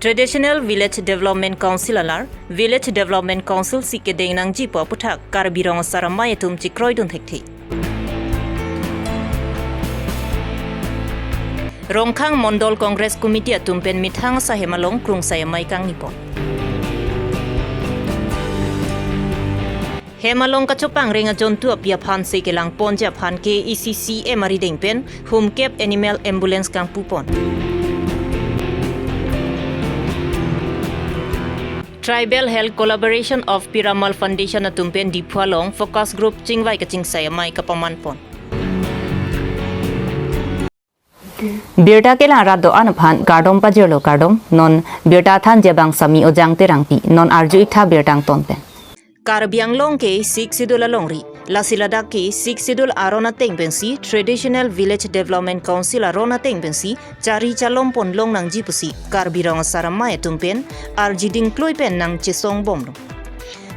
Traditional Village Development Council alar Village Development Council sikedeng nang jipo puthak Karbi Longri Abirta chikroidun thekthi. Rongkhang Mondol Congress Committee atumpen mithang sa hemalong krung sayamay kang nipon. Hemalong kachopang renga jontu apia phan se kelang ponja phan ke ECC marideng pen home cap animal ambulance kang pupon. Tribal Health Collaboration of Piramal Foundation atumpen di Phualong Focus Group chingwai kaching sayamay kapamanpon. Birta kelang rado anaphan kardom pajolo kardom non birta than jebang sami ojang terangti non arju itha birtang tonten. Karbi Longri Longri Lasiladak ke Sidul Arona Tengpensi Traditional Village Development Council Arona Tengpensi cari calompon long nang jipusi Karbi Longri atumpen arjiding kloipen nang cesong bomlo.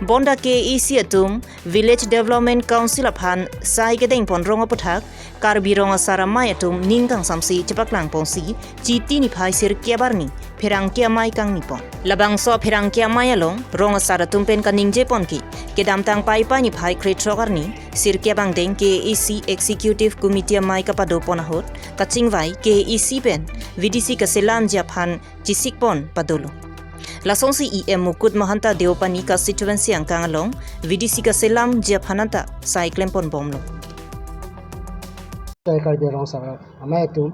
Bonda ke isi atum Village Development Council aphan sai kedeng pon rongo puthak Karbi Longri atum ningkang samsi cepaklang ponsi citi ni phai sir kiabarni pherang kiamai kang nipon. Labang so pherang kiamai along Longri atumpen ka ningje pon ki kedam tang pai pa ni phai kretrogarni sir kiabang deng ke isi Executive Committee mai kapado ponahot kachingwai ke isi pen VDC ka selam japhan jisik pon padolo. Lasong si EM Mukut Mahanta Deopani ka constituency ang kangalong VDC ka selam japhananta sa iklempon bomlo. Karbi Longri Abirta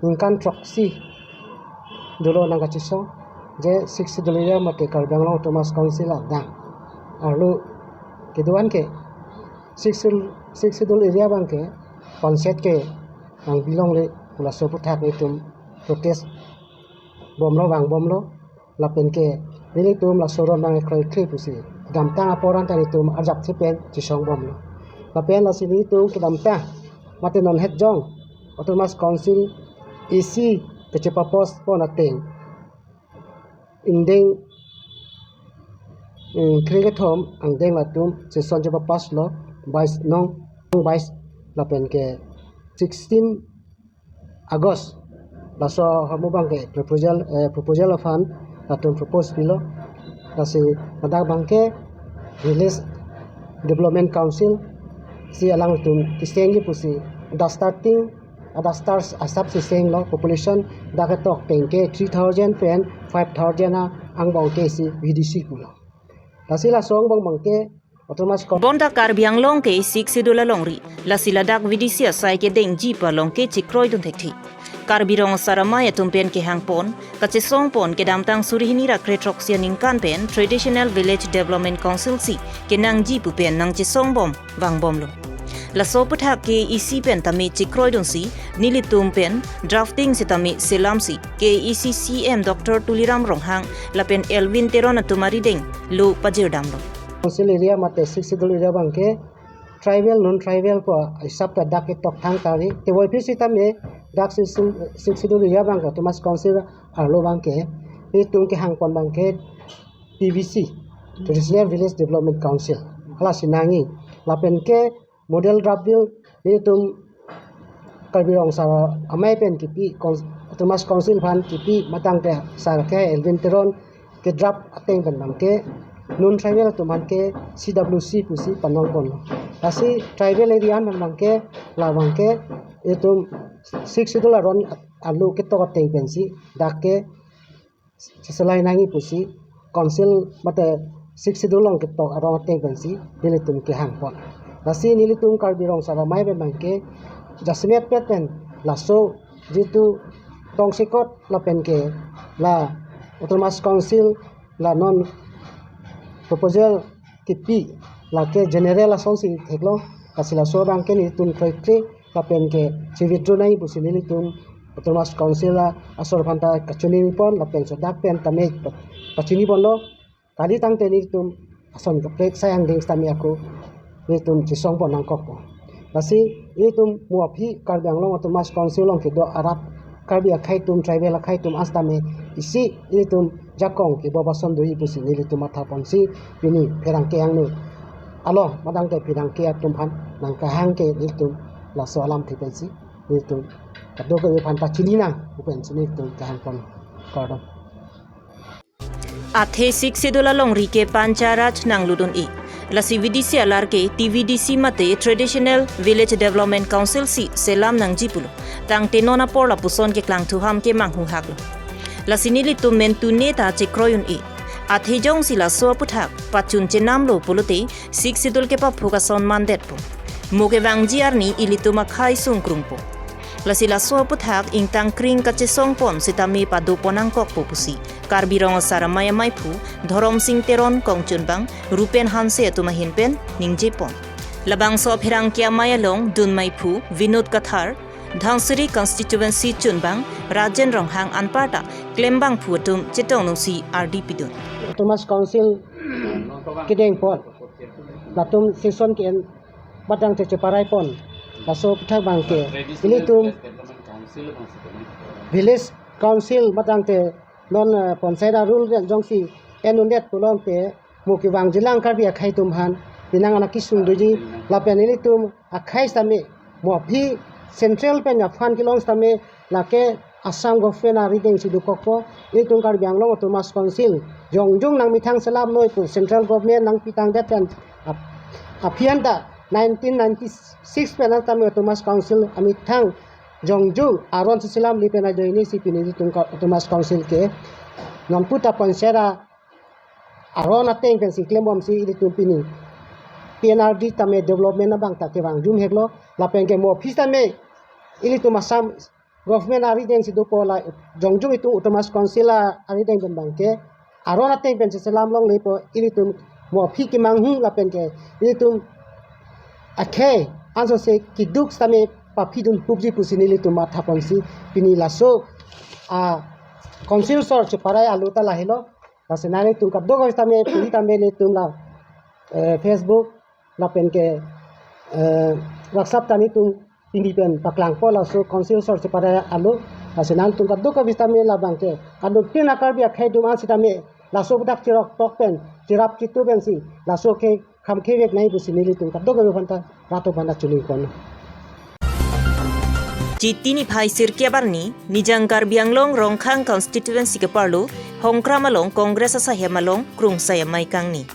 ingkan troksi dulu nang kaciso je 6 dulu mate Karbi Longri Thomas Council adang arlu keduan ke 6 dulu area bang ke panset ke nang bilong le pula soputhak itum protest bomlo bang bomlo lapen ke ini tum la soron bang kroi krip pusi damtang aporan tan itum ajak thipen chisong bomlo lapen la sini tum ke damtang mate non het jong Thomas Council isi kecepa post pon ateng indeng cricket home ang deng latum seson jeba pas lo 22 lapen ke 16 Agos laso hamu bang ke proposal of fund latum propose bilo lasi madak bang ke Village Development Council si alang tum tisengi pusi da stars asap si seng lo population da ka tok tengke 3000 pen 5000 ang bang ke si VDC kulo lasila song bang bangke Thomas Bonda Karbi Longri Sidul Longri Lasiladak VDC asai ke deng jipa longke chikroidun thekthi. Karbi Longri atumpen ke hangpon kachesong pon ke damtang surihini ra kretroxia ningkan pen Traditional Village Development Council si ke nang jipu pen nang cesong bom wang bomlo. Laso puthak ke isi pen tami chikroidun si nilitum pen drafting si tami selam si ke ECCM Dr. Tuliram Ronghang lapen Elvin Teron atumari deng lu pajir damlo. Council area mate 6 dulu area bang ke tribal non tribal ko isap ta dak tok thang tari te woi phisi tame dak 6 dulu area bang ko Thomas Council arlo bang ke ni tung ke hang pon bang ke PVC Traditional Village Development Council hala sinangi lapen ke model draft bill ni tum Karbi Longri amai pen kipi Thomas Council phan kipi matang te sar ke Elvin Teron ke draft ateng ban bang ke non tribal tuman ke CWC pusi panong pon asi tribal area man bangke la bangke itu 6 dollar ron alu ke to teng pensi dakke seselai nangi pusi council mate 6 dollar ke to ron teng pensi nilitum ke hang pon asi nilitum Karbi Longri mai be bangke jasmet peten laso jitu tong sikot la penke la Thomas Council la non proposal kipi la ke general asonsi theklo kasila so bang ke ni tun kroi lapen ke civitu nai pusili tun Thomas Council asor phanta kachuni pon lapen so dak pen tame pachini bonlo kali tang te ni tun ason ka prek sayang ding stami aku ni tun chisong pon nang kok lasi ni tun muapi Karbi Longri Thomas Council long ke do arab Karbi akhai tum tribal akhai tum astame isi ni tun jakong ke baba son doi pusi nili tu matha ponsi pini perang ke ang nu alo madang te pirang ke atum phan nang ka hang ke ni tu la so alam thi pensi ni tu kado ke phan ta chini nang upen sini tu ka hang pon kardom Athe 6 dola Longri ke Pancharaj Nangludun i. La CVDC alar ke TVDC mate Traditional Village Development Council si selam nang jipulu. Tang tenona por la puson ke klang tuham ke manghu haklo. La sinili tu mentu neta che kroyun i. Athe jong sila so puthak pachun che namlo pulute 6 dol ke pa phuka sonman det po. Muke wangji arni ilitu makhai sung krungpo. La sila so puthak ing tang kring ka che songpon sitami padu ponang kok po pusi. Karbi rong sara maya mai phu Dhorom Singh Teron kongchun bang Rupen Hanse tu mahinpen ningjepon. Labang so phirang kya maya long dun mai phu Vinod Kathar Dhansuri constituency chunbang Rajen Ronghang Anparta Klembang phu tum chitong nung si RDP dun. Thomas Council kideng pon. Latum season ke badang te parai pon. Laso puthak bang ke ilitum Village Council badang te non ponseda rule ren jongsi enunet pulong te muki wang jilang karbi akhai tum han pinang anak kisung doji lapen ini tum akhai same mo phi central pen ya fan kilong same lake Assam government a riding si dukokpo ini tum karbi anglong Thomas Council jongjung nang mithang salam noi pu central government nang pitang dat pen apianda 1996 pen tame Thomas Council amithang jongjung aron silam li pena joini si pinili tum Thomas Council ke non puta ponsera aron ateng pen si klembom si ili tum pini PNRD tame development na bang ta ke bang jum heklo la pen ke mo phista me ili tum Assam government ari den si dupo la jongjung itu Thomas Council ari den bang ke aron ateng pen si salam long le po ili tum mo phi ki manghu la pen ke ili tum akhe anso se kiduk tame papidun pubji pusinili tuma thaponsi pini laso council sor che parai aluta lahilo lasenane tum kaddo gostame puri tambe le tumla Facebook la penke WhatsApp tani tum pini pen paklang pola so council sor che parai alu lasenane tum kaddo ko bistame la bangke adu pin akar bi akhai dum asitame laso budak tirok tok pen tirap kitu bensi laso ke khamke vek nai pusinili tum kaddo ko banta rato banda chuli kon Jitini phai sirkia barni nijang Karbianglong Rongkhang constituency ke parlo hongkramalong congress sa hemalong krung saya mai kangni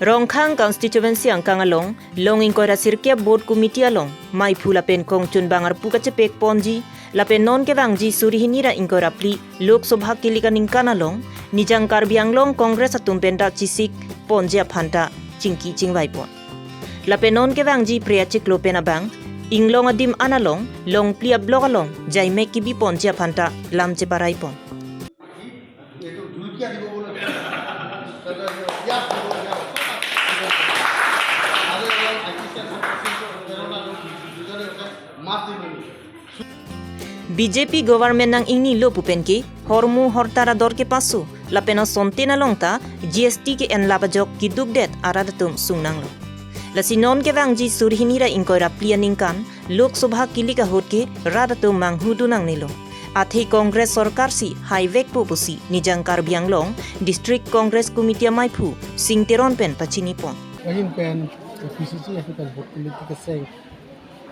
Rongkhang constituency angkang along long ingkora sirkia board committee along mai phula pen kongchun bangar puka chepek ponji lapen non ke bangji surihinira ingkora pli lok sabha kilika ningkan along nijang Karbianglong congress atumpenda chisik ponja phanta chingki chingwai pon lapen non ke bangji priya chiklo pena bang Inglong adim analong, long plia blog along, jai meki bi pon cia phanta, lam ce parai pon. BJP government nang ingni lo pupen ke, hormu hortara dor ke pasu, lapena sontena long ta, GST ke en labajok ki dugdet aradatum sungnang lo. Lasinon ke bangji surhinira ingkoira plianingkan Lok Sabha kilika hotke radatu manghudu nang nilo. Athe Congress Sarkar si highway pupusi nijang Karbianglong District Congress Committee maipu singteron pen pachini pon. Again pen PCC African Vote Committee ke seng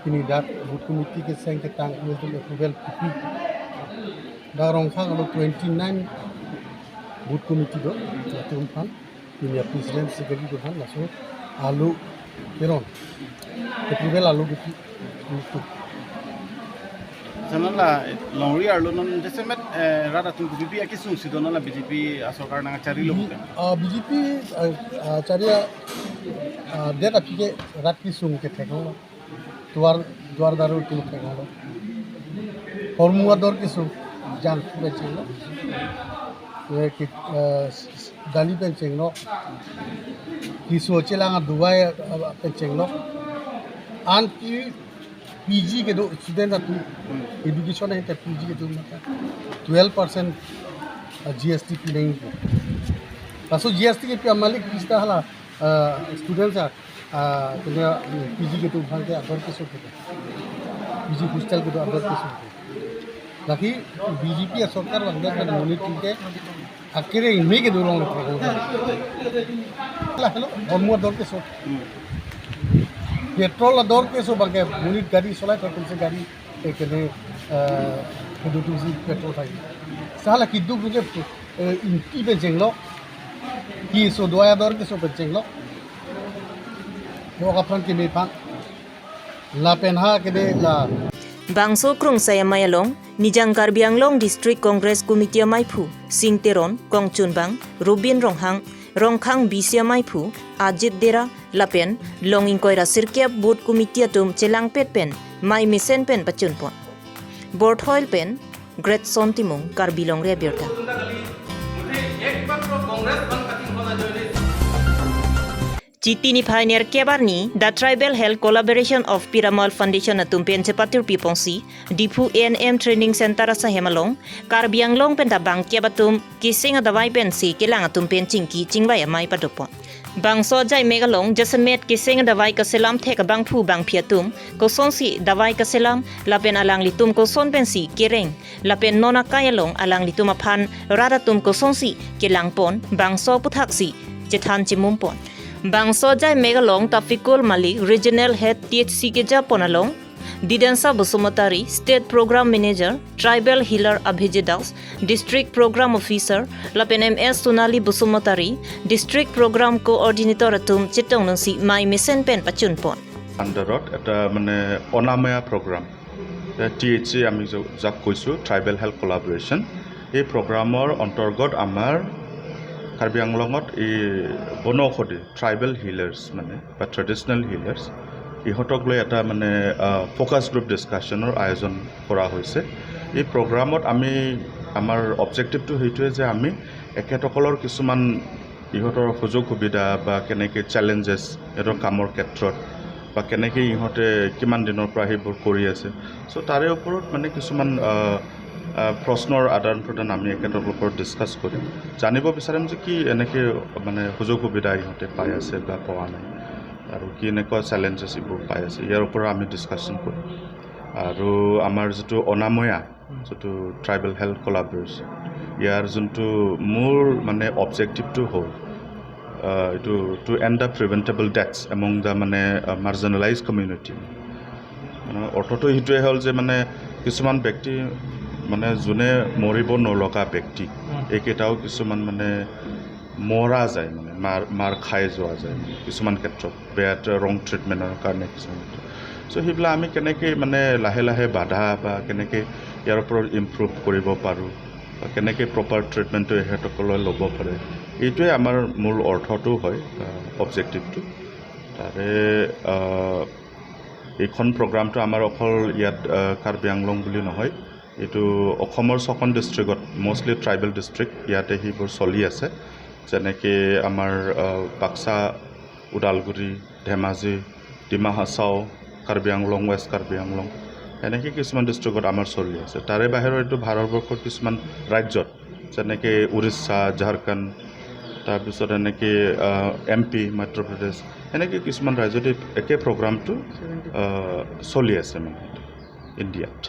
ini dat Vote Committee ke seng ke tang mental approval PP. Darong khang lo 29 Vote Committee do atum pan ini President Secretary do han laso alu Teron approval alu gitu. Jangan lah Longri arlo non desemet rada tung BJP aki sung sidona la BJP asokar nang cari lo bukan. BJP cari dia tapi ke rati sung ke tekong duar daru tu tekong formula dor ke sung jang beceng lo ye ke dali beceng lo ki soche lang Dubai beceng lo anti PG के दो student अतु education है तो PG के दो मतलब 12% GST P नहीं को असो GST के पे मालिक किस्ता हला स्टूडेंट्स तो PG के तो भाग के अदर के सो के PG हॉस्टल के तो अदर के सो लकी BJP सरकार वंदे का मॉनिटरिंग के आखिर इनमें के दो लोग हेलो और मोर दर के सो पेट्रोल दर के सो बंके मुनिट गाड़ी चलाय तो तुमसे गाड़ी एकने keduduk si petrol tadi. Salah kiduk je inti benjeng lo Kisu dua dor kisu pencing lo. Yo kapran kimi pan. La penha kede la. Bangso krung saya mayalong, Nijang Karbi Anglong District Congress Committee Maipu, Singteron, Kongchunbang, Rubin Ronghang, Rongkhang Bisia Maipu, Ajit Dera, Lapen, Longing Koira Sirkiap Board Committee Atum Chelang Pet Pen, Mai Misen Pen Pachunpon. Board Hoil Pen, Great Sontimong, Karbi Longri Abirta. Chitini Pioneer Kebarni, the Tribal Health Collaboration of Piramal Foundation atum pen cepatur pipongsi, Dipu ANM Training Center sa Hemalong, Karbi Anglong pen tabang kebatum, kising adawai pen si kilang atum pen cingki cingwaya mai padopon. Bang sojai megalong jasamet kising adawai kaselam thek bang pu bang piatum, koson si dawai kaselam, lapen alang litum koson pen si kireng, lapen nona kayalong alang litum apan, radatum koson si kilang pon, bang so putaksi, cetan cimumpon. Bang sojai megalong Tafikul Malik Regional Head THC Keja Ponalong, Didansa Busumatari State Program Manager, Tribal Healer Abhijidas, District Program Officer, Lapen MS Sunali Busumatari, District Program Coordinator atum Chitong Nunsi Mai Misen Pen Pachunpon. Underot eta mane onamaya program. THC ami jak koisu Tribal Health Collaboration. এই প্ৰোগ্ৰামৰ অন্তৰ্গত আমাৰ কাৰ্বি আংলঙত এই বনৌষধি tribal হিলাৰ্ছ মানে বা traditional হিলাৰ্ছ ইহঁতক লৈ এটা মানে ফ'কাছ গ্ৰুপ ডিছকাশ্যনৰ আয়োজন কৰা হৈছে। এই প্ৰগ্ৰামত আমি আমাৰ অবজেক্টিভটো সেইটোৱে যে আমি এখেতসকলৰ কিছুমান ইহঁতৰ সুযোগ সুবিধা বা কেনেকৈ চেলেঞ্জেছ ইহঁতৰ কামৰ ক্ষেত্ৰত বা কেনেকৈ ইহঁতে কিমান দিনৰ পৰা সেইবোৰ কৰি আছে চ' তাৰে ওপৰত মানে কিছুমান প্ৰশ্নৰ আদান প্ৰদান আমি এখেতৰ ওপৰত ডিছকাছ কৰিম, জানিব বিচাৰিম যে কি এনেকৈ মানে সুযোগ সুবিধা ইহঁতে পাই আছে বা পোৱা নাই আৰু কি এনেকুৱা চেলেঞ্জেছ এইবোৰ পাই আছে ইয়াৰ ওপৰত আমি ডিছকাশ্যন কৰিম। আৰু আমাৰ যিটো অনাময়া যিটো ট্ৰাইবেল হেল্থ কলাবৰেশ্যন ইয়াৰ যোনটো মোৰ মানে অবজেক্টিভটো হ'ল এইটো to end the preventable deaths among the মানে মাৰ্জিনেলাইজ কমিউনিটি। মানে অৰ্থটো সেইটোৱে হ'ল যে মানে কিছুমান ব্যক্তি মানে যোনে মৰিব নলগা ব্যক্তি এইকেইটাও কিছুমান মানে মৰা যায় মানে মাৰ খাই যোৱা যায় কিছুমান ক্ষেত্ৰত বেয়া ৰং ট্ৰিটমেণ্টৰ কাৰণে কিছুমান ক্ষেত্ৰত। চ' সেইবিলাক আমি কেনেকৈ মানে লাহে লাহে বাধা বা কেনেকৈ ইয়াৰ ওপৰত ইম্প্ৰুভ কৰিব পাৰোঁ বা কেনেকৈ প্ৰপাৰ ট্ৰিটমেণ্টটো ইহঁতসকলে ল'ব পাৰে এইটোৱে আমাৰ মূল অৰ্থটো হয় অবজেক্টিভটো। তাৰে এইখন প্ৰগ্ৰামটো আমাৰ অকল ইয়াত কাৰ্বি আংলং বুলি নহয়, এইটো অসমৰ 6খন ডিষ্ট্ৰিক্টত মষ্টলি ট্ৰাইবেল ডিষ্ট্ৰিক্ট ইয়াতে সেইবোৰ চলি আছে, যেনেকৈ আমাৰ বাক্সা, ওদালগুৰি, ধেমাজি, ডিমা হাছাও, কাৰ্বি আংলং, ৱেষ্ট কাৰ্বি আংলং এনেকৈ কিছুমান ডিষ্ট্ৰিক্টত আমাৰ চলি আছে। তাৰে বাহিৰৰ এইটো ভাৰতবৰ্ষৰ কিছুমান ৰাজ্যত যেনেকৈ উৰিষ্যা, ঝাৰখণ্ড, তাৰপিছত এনেকৈ MP, মধ্যপ্ৰদেশ এনেকৈ কিছুমান ৰাজ্যত একে প্ৰগ্ৰামটো চলি আছে মানে ইণ্ডিয়াত।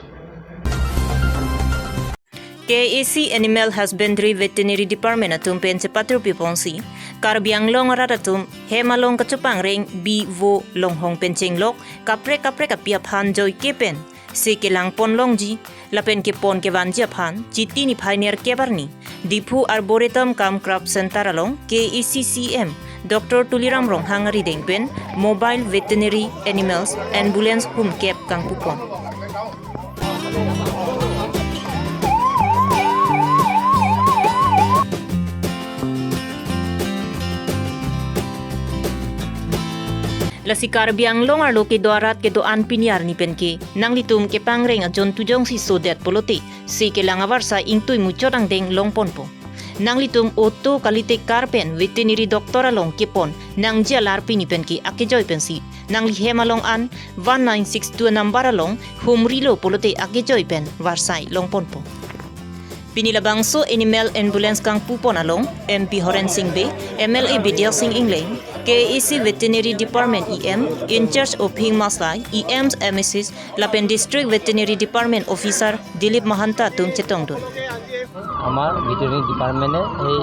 KAC Animal Husbandry Veterinary Department atum pen cepatur piponsi, Karbi Anglong atum hemalong kacupang ring vo longhong pencinglok, kapre kapiaphan joy kepen, si kilang pon longji, lapen ke pon ke vanji aphan, citi ni pioneer kebarni, Dipu Arboretum Kam Crop Center along KACCM, Dr. Tuliram Ronghang Rideng Pen, Mobile Veterinary Animals Ambulance Home Cap Kang Pupon. Lasi Karbi Anglong arlo ke doarat ke doan piniar ni penke nang litum ke pangreng ajon tujong si sodet polote si ke langawarsa ingtui muchodang deng longponpo nang litum oto kalite karpen veterinary doctor along kepon nang jalar pini penke akejoy pensi nang li hemalong an 1962 number along humrilo polote akejoy pen warsai longponpo Pinilabangso Animal Ambulance Kang Pupon along MP Horen Singh Be MLA Bidyal Singh Ingling KAC Veterinary Department EM in charge of Hing Maslai EM's MSS Lapen District Veterinary Department Officer Dilip Mahanta tum Chetongdun আমাৰ veterinary ডিপাৰ্টমেণ্টে এই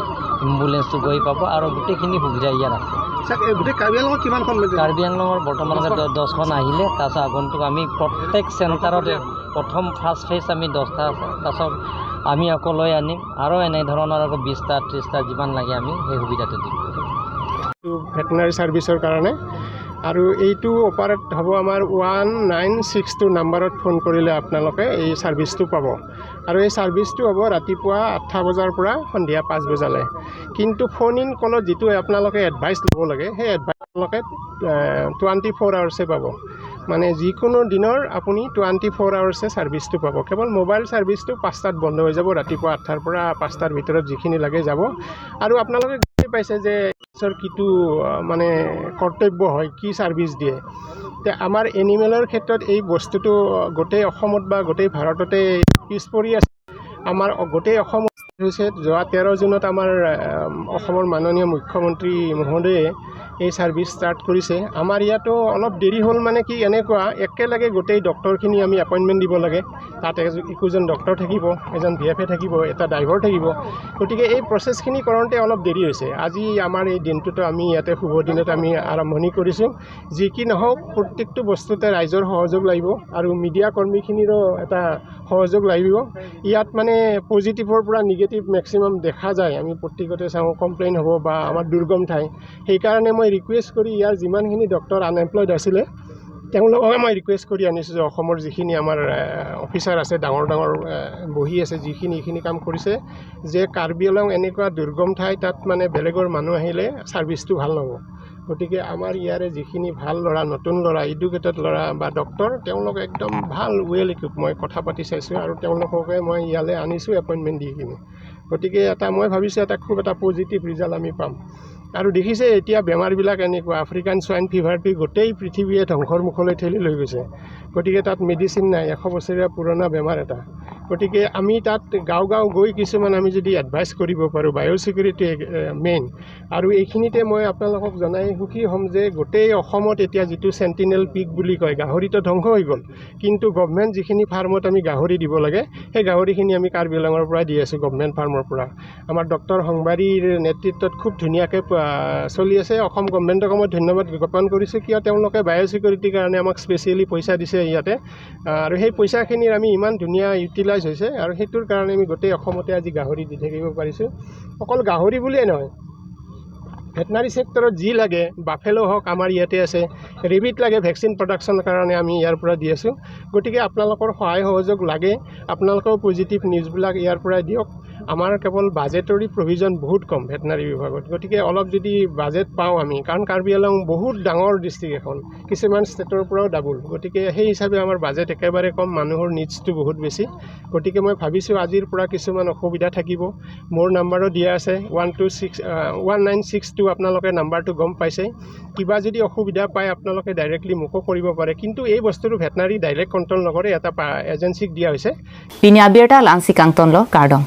এম্বুলেন্সটো গৈ পাব আৰু গোটেইখিনি সুবিধা ইয়াত আছে। গোটেই কাৰ্বি আংলঙত কিমানখন কাৰ্বি আংলঙৰ বৰ্তমানলৈকে 10খন আহিলে, তাৰপিছত আগন্তুক আমি প্ৰত্যেক চেণ্টাৰত প্ৰথম ফাৰ্ষ্ট ফেজ আমি 10টা আছে তাৰপিছত আমি আকৌ লৈ আনিম আৰু এনে ধৰণৰ আকৌ 20টা 30টা যিমান লাগে আমি সেই সুবিধাটো দিম ভেটেনাৰী ছাৰ্ভিচৰ কাৰণে আৰু এইটো অপাৰেট হ'ব আমাৰ 1962 নাম্বাৰত ফোন কৰিলে আপোনালোকে এই ছাৰ্ভিচটো পাব আৰু এই ছাৰ্ভিচটো হ'ব ৰাতিপুৱা 8টা বজাৰ পৰা সন্ধিয়া 5 বজালৈ কিন্তু ফোন ইন কলত যিটো আপোনালোকে এডভাইচ ল'ব লাগে সেই এডভাইচ আপোনালোকে 24 আৱাৰ্ছে পাব মানে যিকোনো দিনৰ আপুনি 24 আৱাৰ্ছে ছাৰ্ভিচটো পাব কেৱল মোবাইল ছাৰ্ভিচটো 5টাত বন্ধ হৈ যাব ৰাতিপুৱা 8টাৰ পৰা 5টাৰ ভিতৰত যিখিনি লাগে যাব আৰু আপোনালোকে গম পাইছে যে কিটো মানে কৰ্তব্য হয় কি ছাৰ্ভিচ দিয়ে তে আমাৰ এনিমেলৰ ক্ষেত্ৰত এই বস্তুটো গোটেই অসমত বা গোটেই ভাৰততে পিছ পৰি আছে আমাৰ গোটেই অসম হৈছে যোৱা 13 জুনত আমাৰ অসমৰ মাননীয় মুখ্যমন্ত্ৰী মহোদয়ে এই ছাৰ্ভিচ ষ্টাৰ্ট কৰিছে আমাৰ ইয়াতো অলপ দেৰি হ'ল মানে কি এনেকুৱা একেলগে গোটেই ডক্টৰখিনি আমি এপইণ্টমেণ্ট দিব লাগে তাত একোজন ডক্টৰ থাকিব এজন VFA থাকিব এটা ড্ৰাইভাৰ থাকিব গতিকে এই প্ৰচেছখিনি কৰোঁতে অলপ দেৰি হৈছে আজি আমাৰ এই দিনটোতো আমি ইয়াতে শুভ দিনত আমি আৰম্ভণি কৰিছোঁ যি কি নহওক প্ৰত্যেকটো বস্তুতে ৰাইজৰ সহযোগ লাগিব আৰু মিডিয়া কৰ্মীখিনিৰো এটা সহযোগ লাগিব ইয়াত মানে পজিটিভৰ পৰা নিগেটিভ মেক্সিমাম দেখা যায় আমি প্ৰত্যেকতে চাওঁ কমপ্লেইন হ'ব বা আমাৰ দুৰ্গম ঠাই সেইকাৰণে মই ৰিকুৱেষ্ট কৰি ইয়াৰ যিমানখিনি ডক্টৰ আনএমপ্লয়ড আছিলে তেওঁলোককে মই ৰিকুৱেষ্ট কৰি আনিছোঁ যে অসমৰ যিখিনি আমাৰ অফিচাৰ আছে ডাঙৰ বহি আছে এইখিনি কাম কৰিছে যে কাৰ্বি আংলং এনেকুৱা দুৰ্গম ঠাই তাত মানে বেলেগৰ মানুহ আহিলে ছাৰ্ভিচটো ভাল নহ'ব গতিকে আমাৰ ইয়াৰে যিখিনি ভাল ল'ৰা নতুন ল'ৰা এডুকেটেড ল'ৰা বা ডক্টৰ তেওঁলোক একদম ভাল ৱেল ইকুইপ মই কথা পাতি চাইছোঁ আৰু তেওঁলোককে মই ইয়ালৈ আনিছোঁ এপইণ্টমেণ্ট দি কিনে গতিকে মই ভাবিছোঁ খুব এটা পজিটিভ ৰিজাল্ট আমি পাম আৰু দেখিছে এতিয়া বেমাৰবিলাক এনেকুৱা আফ্ৰিকান সোৱাইন ফিভাৰটো গোটেই পৃথিৱীয়ে ধ্বংসৰ মুখলৈ ঠেলি লৈ গৈছে গতিকে তাত মেডিচিন নাই 100 বছৰীয়া পুৰণা বেমাৰ এটা গতিকে আমি তাত গাঁও গৈ কিছুমান আমি যদি এডভাইচ কৰিব পাৰোঁ বায়'ছিকিউৰিটি মেইন আৰু এইখিনিতে মই আপোনালোকক জনাই সুখী হ'ম যে গোটেই অসমত এতিয়া যিটো চেণ্টিনেল পিক বুলি কয় গাহৰিটো ধ্বংস হৈ গ'ল কিন্তু গভমেণ্ট যিখিনি ফাৰ্মত আমি গাহৰি দিব লাগে সেই গাহৰিখিনি আমি কাৰ্বি আংলঙৰ পৰা দি আছোঁ গভমেণ্ট ফাৰ্মৰ পৰা আমাৰ ডক্টৰ সংবাৰীৰ নেতৃত্বত খুব ধুনীয়াকৈ চলি আছে অসম গভমেণ্টক মই ধন্যবাদ জ্ঞাপন কৰিছোঁ কিয় তেওঁলোকে বায়'ছিকিউৰিটিৰ কাৰণে আমাক স্পেচিয়েলি পইচা দিছে ইয়াতে আৰু সেই পইচাখিনিৰ আমি ইমান ধুনীয়া ইউটিলাইজ হৈছে আৰু সেইটোৰ কাৰণে আমি গোটেই অসমতে আজি গাহৰি দি থাকিব পাৰিছোঁ অকল গাহৰি বুলিয়ে নহয় ভেটেনাৰী ছেক্টৰত যি লাগে বাফেলো হওক আমাৰ ইয়াতে আছে ৰেবিট লাগে ভেকচিন প্ৰডাকশ্যনৰ কাৰণে আমি ইয়াৰ পৰা দি আছোঁ গতিকে আপোনালোকৰ সহায় সহযোগ লাগে আপোনালোকেও পজিটিভ নিউজবিলাক ইয়াৰ পৰা দিয়ক আমাৰ কেৱল বাজেটৰী প্ৰভিজন বহুত কম ভেটেনাৰী বিভাগত গতিকে অলপ যদি বাজেট পাওঁ আমি কাৰণ কাৰ্বি আংলং বহুত ডাঙৰ ডিষ্ট্ৰিক্ট এখন কিছুমান ষ্টেটৰ পৰাও ডাবল গতিকে সেই হিচাপে আমাৰ বাজেট একেবাৰে কম মানুহৰ নিডছটো বহুত বেছি গতিকে মই ভাবিছোঁ আজিৰ পৰা কিছুমান অসুবিধা থাকিব মোৰ নাম্বাৰো দিয়া আছে 1962 আপোনালোকে নাম্বাৰটো গম পাইছে কিবা যদি অসুবিধা পায় আপোনালোকে ডাইৰেক্টলি মোকো কৰিব পাৰে কিন্তু এই বস্তুটো ভেটেনাৰী ডাইৰেক্ট কণ্ট্ৰল নকৰে এটা এজেঞ্চিক দিয়া হৈছে Pinya Abirta Lansi Kangtonlo Kardong